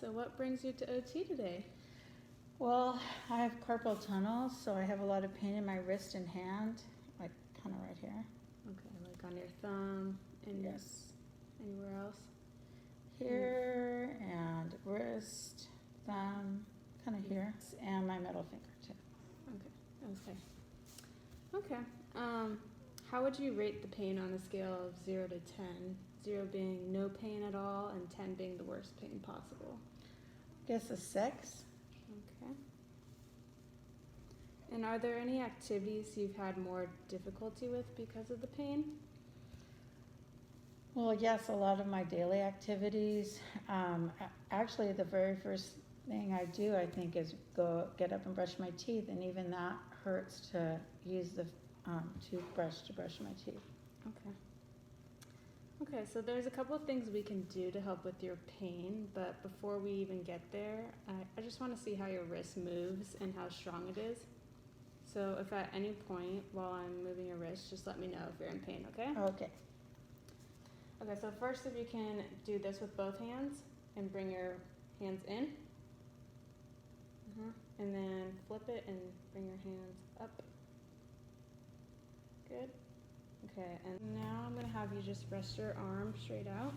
So what brings you to OT today? Well, I have carpal tunnel, so I have a lot of pain in my wrist and hand, like kind of right here. Okay, like on your thumb and Yes. anywhere else? Here and wrist, thumb, kind of here, and my middle finger too. Okay. Okay. How would you rate the pain on a scale of 0 to 10? 0 being no pain at all, and 10 being the worst pain possible. Guess a 6. Okay. And are there any activities you've had more difficulty with because of the pain? Well, yes, a lot of my daily activities. Actually, the very first thing I do, I think, is get up and brush my teeth, and even that hurts to use the toothbrush to brush my teeth. Okay. Okay, so there's a couple of things we can do to help with your pain, but before we even get there, I just want to see how your wrist moves and how strong it is. So if at any point while I'm moving your wrist, just let me know if you're in pain, okay? Okay. Okay, so first if you can do this with both hands and bring your hands in. And then flip it and bring your hands up. Good. Okay, and now I'm going to have you just rest your arm straight out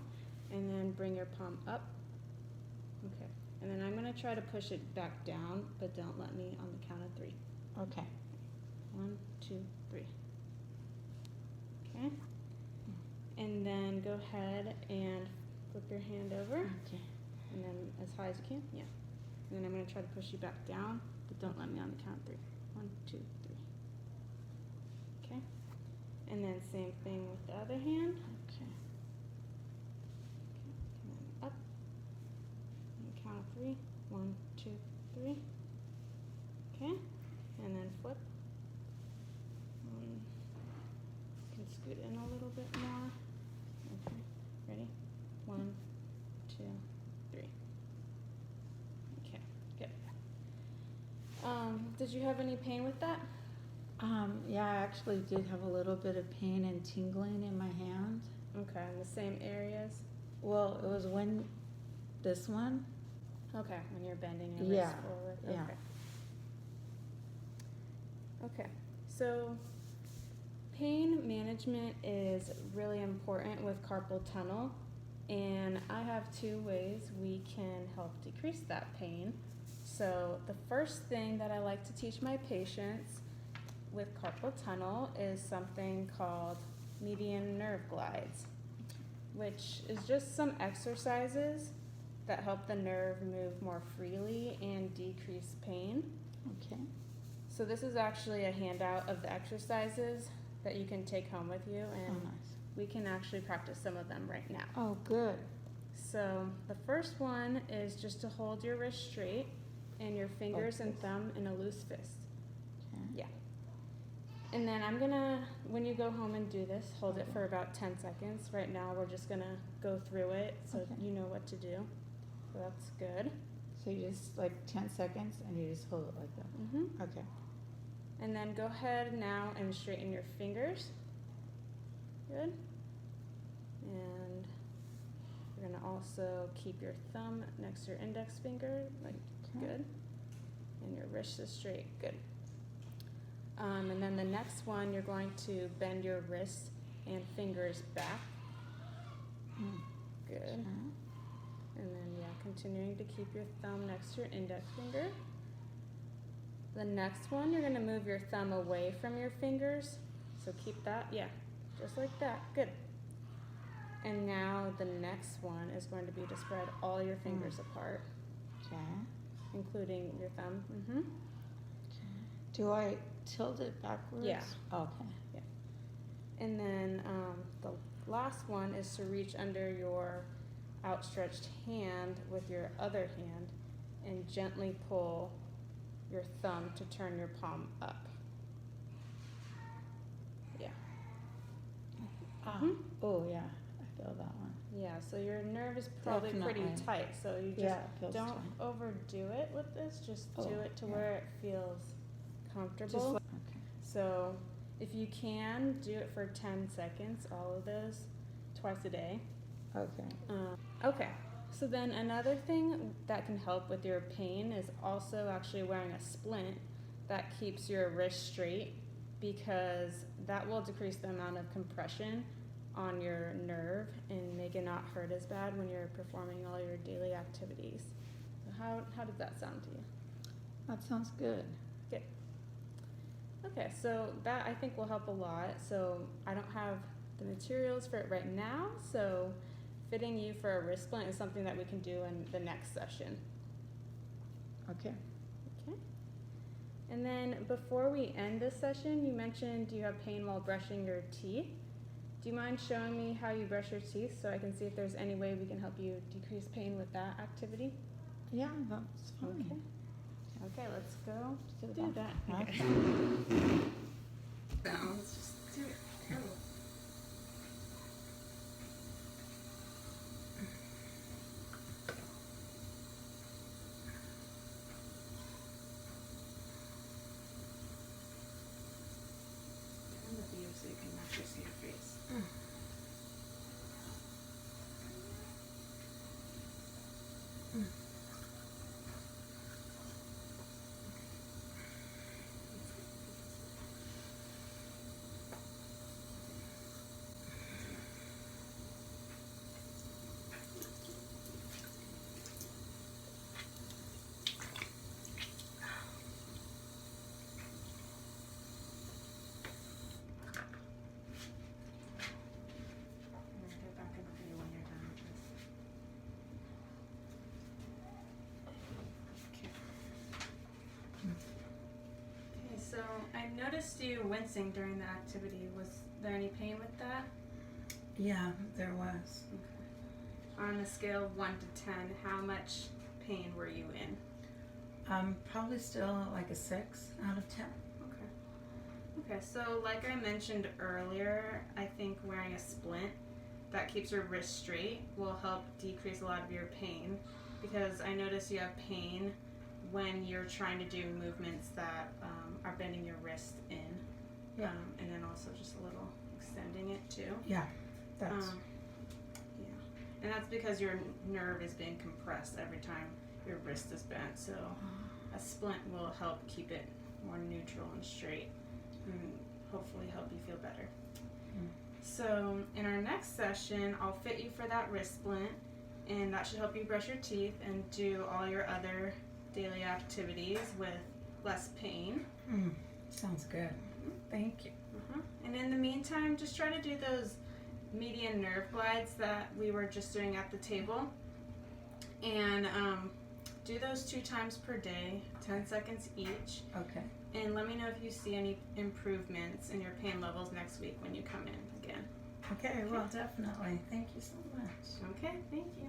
and then bring your palm up. Okay, and then I'm going to try to push it back down, but don't let me on the count of 3. Okay. 1, 2, 3. Okay. And then go ahead and flip your hand over. Okay. And then as high as you can. Yeah. And then I'm going to try to push you back down, but don't let me on the count of 3. 1, 2, 3. Okay. And then same thing with the other hand. Okay. And then up. And count of 3. 1, 2, 3. Okay. And then flip. You can scoot in a little bit more. Okay. Ready? 1, 2, 3. Okay. Good. Did you have any pain with that? Yeah, I actually did have a little bit of pain and tingling in my hand. Okay, in the same areas? Well, it was when this one. Okay, when you're bending your wrist forward. Yeah. Okay, so pain management is really important with carpal tunnel, and I have 2 ways we can help decrease that pain. So the first thing that I like to teach my patients with carpal tunnel is something called median nerve glides, which is just some exercises that help the nerve move more freely and decrease pain. Okay. So this is actually a handout of the exercises that you can take home with you, and nice. we can actually practice some of them right now. Oh, good. So the first one is just to hold your wrist straight and your fingers and thumb in a loose fist. Okay. Yeah. And then I'm gonna, when you go home and do this, hold it for about 10 seconds. Right now we're just gonna go through it so you know what to do. So that's good. So you just like 10 seconds and you just hold it like that. Okay. And then go ahead now and straighten your fingers. Good. And you're gonna also keep your thumb next to your index finger, like good. And your wrist is straight, good. And then the next one, you're going to bend your wrists and fingers back. Good. Okay. And then, continuing to keep your thumb next to your index finger. The next one, you're going to move your thumb away from your fingers. So keep that, just like that. Good. And now the next one is going to be to spread all your fingers apart. Okay. Including your thumb. Okay. Do I tilt it backwards? Yeah. Okay. Yeah. And then the last one is to reach under your outstretched hand with your other hand and gently pull your thumb to turn your palm up. Yeah. Oh, yeah. I feel that one. Yeah, so your nerve is probably pretty tight, so you just don't overdo it with this. Just do it to where it feels comfortable. Okay. So if you can, do it for 10 seconds, all of those, twice a day. Okay. Okay, So then another thing that can help with your pain is also actually wearing a splint that keeps your wrist straight, because that will decrease the amount of compression on your nerve and make it not hurt as bad when you're performing all your daily activities. So how does that sound to you? That sounds good. Okay, so that I think will help a lot. So I don't have the materials for it right now, so fitting you for a wrist splint is something that we can do in the next session. Okay. Okay. And then before we end this session, you mentioned you have pain while brushing your teeth. Do you mind showing me how you brush your teeth so I can see if there's any way we can help you decrease pain with that activity? Yeah, that's fine. Okay. Okay, let's go Do do that. that. Okay. Now, let's just do it. Oh. Turn the view so you can actually see your face. Get back in the view when you're done with this. Okay, so I noticed you wincing during the activity. Was there any pain with that? Yeah, there was. On a scale of 1 to 10, how much pain were you in? Probably still like a 6 out of 10. Okay, so like I mentioned earlier, I think wearing a splint that keeps your wrist straight will help decrease a lot of your pain, because I notice you have pain when you're trying to do movements that are bending your wrist in. Yeah. And then also just a little extending it too. Yeah, that's Yeah. And that's because your nerve is being compressed every time your wrist is bent. So a splint will help keep it more neutral and straight and hopefully help you feel better. So in our next session, I'll fit you for that wrist splint, and that should help you brush your teeth and do all your other daily activities with less pain. sounds good. Thank you. And in the meantime, just try to do those median nerve glides that we were just doing at the table, and do those 2 times per day, 10 seconds each, Okay. and let me know if you see any improvements in your pain levels next week when you come in again. Okay, well, definitely. Thank you so much. Okay, thank you.